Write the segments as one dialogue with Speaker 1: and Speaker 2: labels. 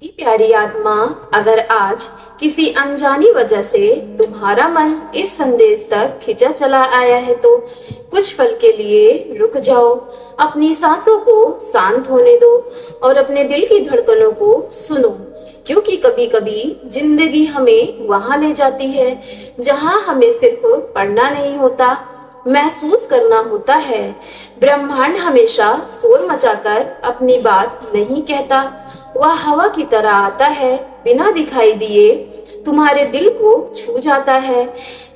Speaker 1: मेरी प्यारी आत्मा, अगर आज किसी अनजानी वजह से तुम्हारा मन इस संदेश तक खिंचा चला आया है तो कुछ पल के लिए रुक जाओ। अपनी सांसों को शांत होने दो और अपने दिल की धड़कनों को सुनो, क्योंकि कभी कभी जिंदगी हमें वहां ले जाती है जहां हमें सिर्फ पढ़ना नहीं होता, महसूस करना होता है। ब्रह्मांड हमेशा शोर मचाकर अपनी बात नहीं कहता, वह हवा की तरह आता है, बिना दिखाई दिए तुम्हारे दिल को छू जाता है।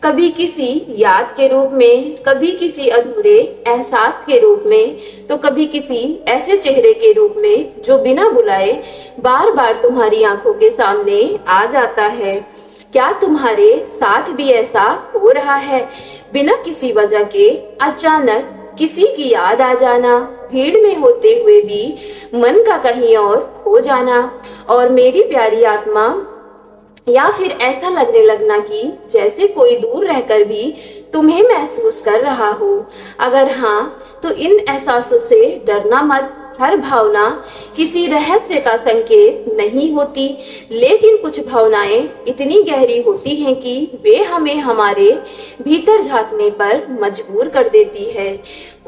Speaker 1: कभी किसी याद के रूप में, कभी किसी अधूरे एहसास के रूप में, तो कभी किसी ऐसे चेहरे के रूप में जो बिना बुलाए बार बार तुम्हारी आंखों के सामने आ जाता है। क्या तुम्हारे साथ भी ऐसा हो रहा है? बिना किसी वजह के अचानक किसी की याद आ जाना, भीड़ में होते हुए भी मन का कहीं और खो जाना। और मेरी प्यारी आत्मा, या फिर ऐसा लगने लगना कि जैसे कोई दूर रहकर भी तुम्हें महसूस कर रहा हो। अगर हाँ, तो इन एहसासों से डरना मत। हर भावना किसी रहस्य का संकेत नहीं होती, लेकिन कुछ भावनाएं इतनी गहरी होती हैं कि वे हमें हमारे भीतर झांकने पर मजबूर कर देती है।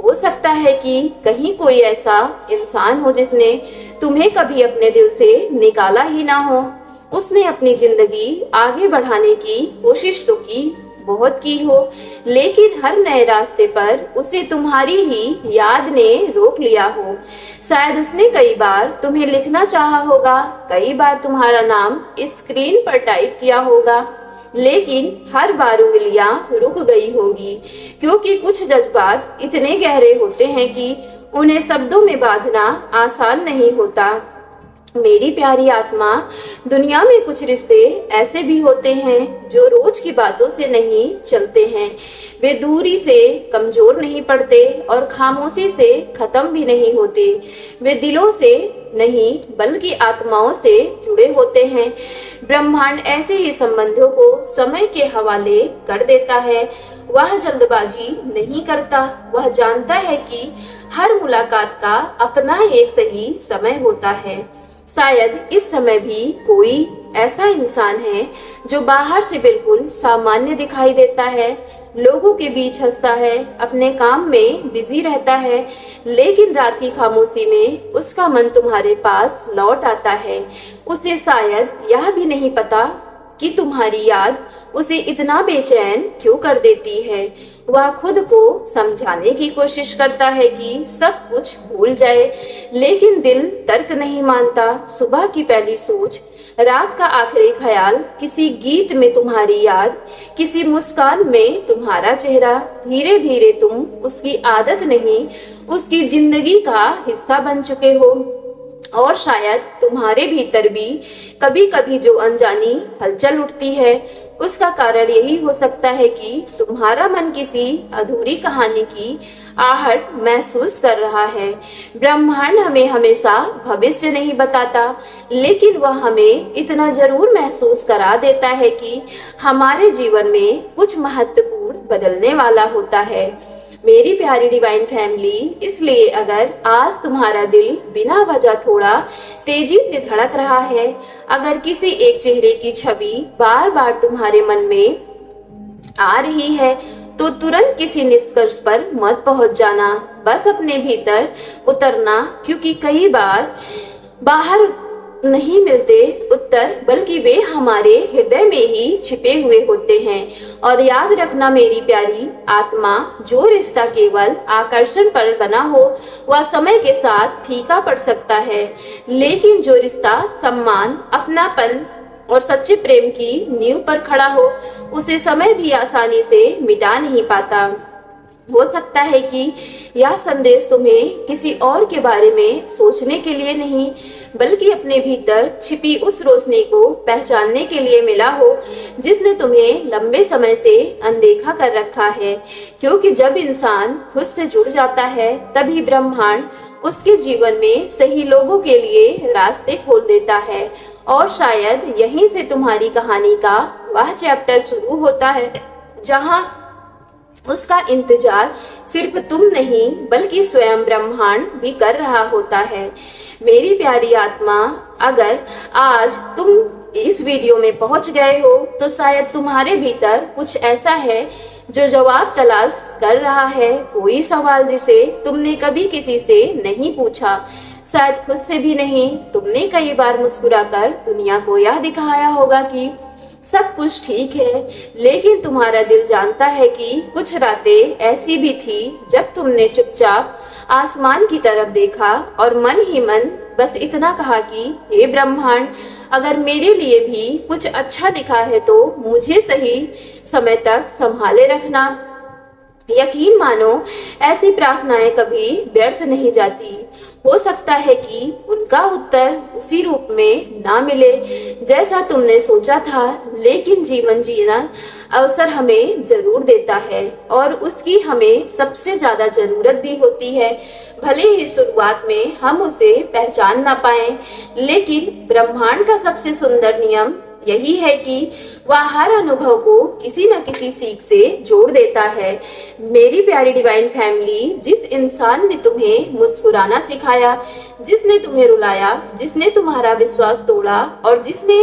Speaker 1: हो सकता है कि कहीं कोई ऐसा इंसान हो जिसने तुम्हें कभी अपने दिल से निकाला ही ना हो। उसने अपनी जिंदगी आगे बढ़ाने की कोशिश तो की, बहुत की हो, लेकिन हर नए रास्ते पर उसे तुम्हारी ही याद ने रोक लिया हो। शायद उसने कई बार तुम्हें लिखना चाहा होगा, कई बार तुम्हारा नाम स्क्रीन पर टाइप किया होगा, लेकिन हर बार उंगलियां रुक गई होंगी, क्योंकि कुछ जज्बात इतने गहरे होते हैं कि उन्हें शब्दों में बांधना आसान नहीं होता। मेरी प्यारी आत्मा, दुनिया में कुछ रिश्ते ऐसे भी होते हैं जो रोज की बातों से नहीं चलते हैं। वे दूरी से कमजोर नहीं पड़ते और खामोशी से खत्म भी नहीं होते। वे दिलों से नहीं बल्कि आत्माओं से जुड़े होते हैं। ब्रह्मांड ऐसे ही संबंधों को समय के हवाले कर देता है। वह जल्दबाजी नहीं करता, वह जानता है कि हर मुलाकात का अपना एक सही समय होता है। शायद इस समय भी कोई ऐसा इंसान है जो बाहर से बिल्कुल सामान्य दिखाई देता है, लोगों के बीच हंसता है, अपने काम में बिजी रहता है, लेकिन रात की खामोशी में उसका मन तुम्हारे पास लौट आता है। उसे शायद यह भी नहीं पता कि तुम्हारी याद उसे इतना बेचैन क्यों कर देती है। वह खुद को समझाने की कोशिश करता है कि सब कुछ भूल जाए, लेकिन दिल तर्क नहीं मानता। सुबह की पहली सोच, रात का आखिरी ख्याल, किसी गीत में तुम्हारी याद, किसी मुस्कान में तुम्हारा चेहरा, धीरे धीरे तुम उसकी आदत नहीं, उसकी जिंदगी का हिस्सा बन चुके हो। और शायद तुम्हारे भीतर भी कभी कभी जो अनजानी हलचल उठती है, उसका कारण यही हो सकता है कि तुम्हारा मन किसी अधूरी कहानी की आहट महसूस कर रहा है। ब्रह्मांड हमें हमेशा भविष्य नहीं बताता, लेकिन वह हमें इतना जरूर महसूस करा देता है कि हमारे जीवन में कुछ महत्वपूर्ण बदलने वाला होता है। मेरी प्यारी डिवाइन फैमिली, इसलिए अगर आज तुम्हारा दिल बिना वजह थोड़ा तेजी से धड़क रहा है, अगर किसी एक चेहरे की छवि बार बार तुम्हारे मन में आ रही है, तो तुरंत किसी निष्कर्ष पर मत पहुंच जाना। बस अपने भीतर उतरना, क्योंकि कई बार बाहर नहीं मिलते उत्तर, बल्कि वे हमारे हृदय में ही छिपे हुए होते हैं। और याद रखना मेरी प्यारी आत्मा, जो रिश्ता केवल आकर्षण पर बना हो वह समय के साथ फीका पड़ सकता है, लेकिन जो रिश्ता सम्मान, अपनापन और सच्चे प्रेम की नींव पर खड़ा हो, उसे समय भी आसानी से मिटा नहीं पाता। हो सकता है कि यह संदेश तुम्हें किसी और के बारे में सोचने के लिए नहीं, बल्कि अपने भीतर छिपी उस रोशनी को पहचानने के लिए मिला हो, जिसने तुम्हें लंबे समय से अनदेखा कर रखा है। क्योंकि जब इंसान खुद से जुड़ जाता है, तभी ब्रह्मांड उसके जीवन में सही लोगों के लिए रास्ते खोल देता है। और शायद यहीं से तुम्हारी कहानी का वह चैप्टर शुरू होता है, जहाँ उसका इंतजार सिर्फ तुम नहीं बल्कि स्वयं ब्रह्मांड भी कर रहा होता है। मेरी प्यारी आत्मा, अगर आज तुम इस वीडियो में पहुंच गए हो तो शायद तुम्हारे भीतर कुछ ऐसा है जो जवाब तलाश कर रहा है, कोई सवाल जिसे तुमने कभी किसी से नहीं पूछा, शायद खुद से भी नहीं। तुमने कई बार मुस्कुराकर दुनिया को यह दिखाया होगा कि सब कुछ ठीक है, लेकिन तुम्हारा दिल जानता है कि कुछ रातें ऐसी भी थी जब तुमने चुपचाप आसमान की तरफ देखा और मन ही मन बस इतना कहा कि हे ब्रह्मांड, अगर मेरे लिए भी कुछ अच्छा लिखा है तो मुझे सही समय तक संभाले रखना। यकीन मानो, ऐसी प्रार्थनाएं कभी व्यर्थ नहीं जाती। हो सकता है कि उनका उत्तर उसी रूप में ना मिले जैसा तुमने सोचा था, लेकिन जीवन जीना अवसर हमें जरूर देता है और उसकी हमें सबसे ज्यादा जरूरत भी होती है। भले ही शुरुआत में हम उसे पहचान ना पाए, लेकिन ब्रह्मांड का सबसे सुंदर नियम यही है कि वह हर अनुभव को किसी न किसी सीख से जोड़ देता है। मेरी प्यारी डिवाइन फैमिली, जिस इंसान ने तुम्हें मुस्कुराना सिखाया, जिसने तुम्हें रुलाया, जिसने तुम्हारा विश्वास तोड़ा और जिसने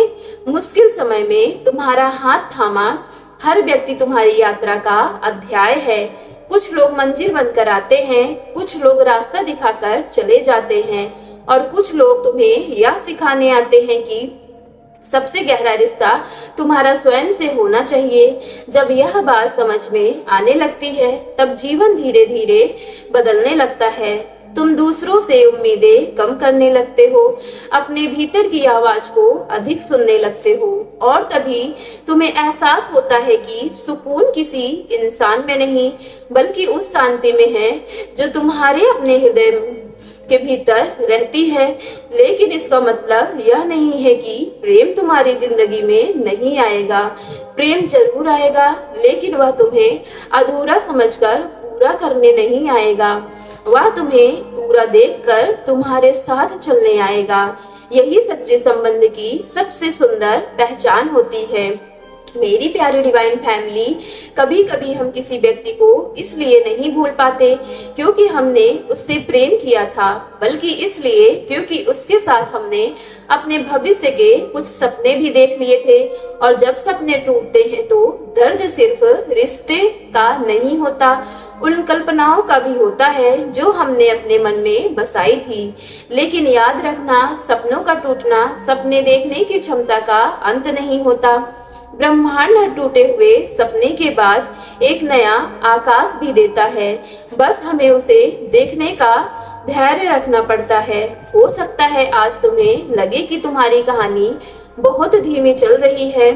Speaker 1: मुश्किल समय में तुम्हारा हाथ थामा, हर व्यक्ति तुम्हारी यात्रा का अध्याय है। कुछ लोग मंजिल बनकर आते हैं, कुछ लोग रास्ता दिखाकर चले जाते हैं और कुछ लोग तुम्हें यह सिखाने आते हैं कि सबसे गहरा रिश्ता तुम्हारा स्वयं से होना चाहिए। जब यह बात समझ में आने लगती है तब जीवन धीरे धीरे बदलने लगता है। तुम दूसरों से उम्मीदें कम करने लगते हो, अपने भीतर की आवाज को अधिक सुनने लगते हो और तभी तुम्हें एहसास होता है कि सुकून किसी इंसान में नहीं बल्कि उस शांति में है जो तुम्हारे अपने हृदय के भीतर रहती है। लेकिन इसका मतलब यह नहीं है कि प्रेम तुम्हारी जिंदगी में नहीं आएगा। प्रेम जरूर आएगा, लेकिन वह तुम्हें अधूरा समझकर पूरा करने नहीं आएगा। वह तुम्हें पूरा देखकर तुम्हारे साथ चलने आएगा। यही सच्चे संबंध की सबसे सुंदर पहचान होती है। मेरी प्यारी डिवाइन फैमिली, कभी कभी हम किसी व्यक्ति को इसलिए नहीं भूल पाते क्योंकि हमने उससे प्रेम किया था, बल्कि इसलिए क्योंकि उसके साथ हमने अपने भविष्य के कुछ सपने भी देख लिए थे। और जब सपने टूटते हैं तो दर्द सिर्फ रिश्ते का नहीं होता, उन कल्पनाओं का भी होता है जो हमने अपने मन में बसाई थी। लेकिन याद रखना, सपनों का टूटना सपने देखने की क्षमता का अंत नहीं होता। ब्रह्मांड टूटे हुए सपने के बाद एक नया आकाश भी देता है, बस हमें उसे देखने का धैर्य रखना पड़ता है। हो सकता है आज तुम्हें लगे कि तुम्हारी कहानी बहुत धीमी चल रही है,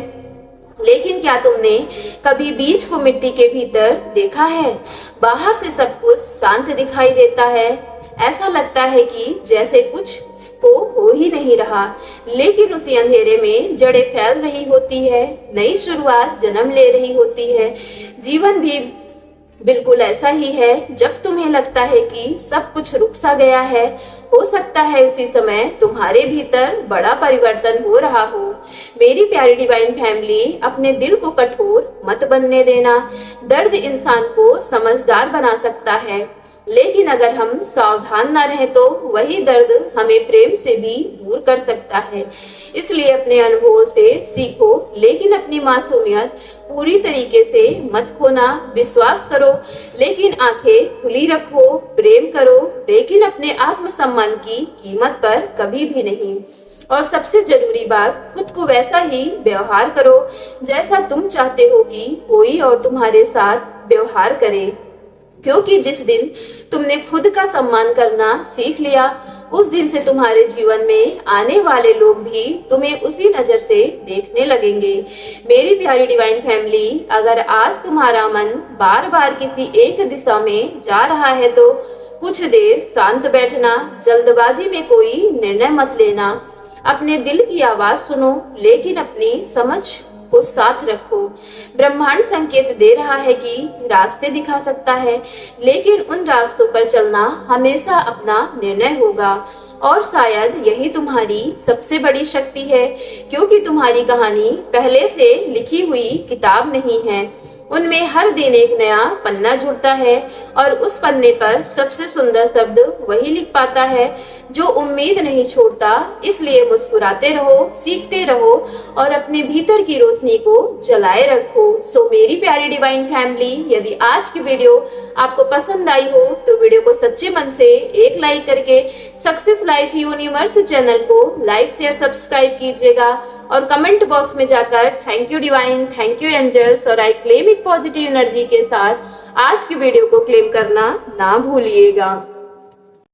Speaker 1: लेकिन क्या तुमने कभी बीज को मिट्टी के भीतर देखा है? बाहर से सब कुछ शांत दिखाई देता है, ऐसा लगता है कि जैसे कुछ को हो ही नहीं रहा, लेकिन उसी अंधेरे में जड़ें फैल रही होती है, नई शुरुआत जन्म ले रही होती है। जीवन भी बिल्कुल ऐसा ही है। जब तुम्हें लगता है कि सब कुछ रुक सा गया है, हो सकता है उसी समय तुम्हारे भीतर बड़ा परिवर्तन हो रहा हो। मेरी प्यारी डिवाइन फैमिली, अपने दिल को कठोर मत बनने देना। दर्द इंसान को समझदार बना सकता है, लेकिन अगर हम सावधान न रहें तो वही दर्द हमें प्रेम से भी दूर कर सकता है। इसलिए अपने अनुभवों से सीखो, लेकिन अपनी मासूमियत पूरी तरीके से मत खोना। विश्वास करो लेकिन आंखें खुली रखो। प्रेम करो लेकिन अपने आत्मसम्मान की कीमत पर कभी भी नहीं। और सबसे जरूरी बात, खुद को वैसा ही व्यवहार करो जैसा तुम चाहते हो कि कोई और तुम्हारे साथ व्यवहार करे, क्योंकि जिस दिन तुमने खुद का सम्मान करना सीख लिया, उस दिन से तुम्हारे जीवन में आने वाले लोग भी तुम्हें उसी नजर से देखने लगेंगे। मेरी प्यारी डिवाइन फैमिली, अगर आज तुम्हारा मन बार बार किसी एक दिशा में जा रहा है तो कुछ देर शांत बैठना। जल्दबाजी में कोई निर्णय मत लेना। अपने दिल की आवाज सुनो, लेकिन अपनी समझ को साथ रखो। ब्रह्मांड संकेत दे रहा है कि रास्ते दिखा सकता है, लेकिन उन रास्तों पर चलना हमेशा अपना निर्णय होगा। और शायद यही तुम्हारी सबसे बड़ी शक्ति है, क्योंकि तुम्हारी कहानी पहले से लिखी हुई किताब नहीं है, उनमें हर दिन एक नया पन्ना जुड़ता है और उस पन्ने पर सबसे सुंदर शब्द वही लिख पाता है जो उम्मीद नहीं छोड़ता। इसलिए मुस्कुराते रहो, सीखते रहो और अपने भीतर की रोशनी को जलाए रखो। सो मेरी प्यारी डिवाइन फैमिली, यदि आज की वीडियो आपको पसंद आई हो तो वीडियो को सच्चे मन से एक लाइक करके सक्सेस लाइफ यूनिवर्स चैनल को लाइक शेयर सब्सक्राइब कीजिएगा और कमेंट बॉक्स में जाकर thank you divine, thank you angels और I claim it positive energy के साथ आज की वीडियो को क्लेम करना ना भूलिएगा।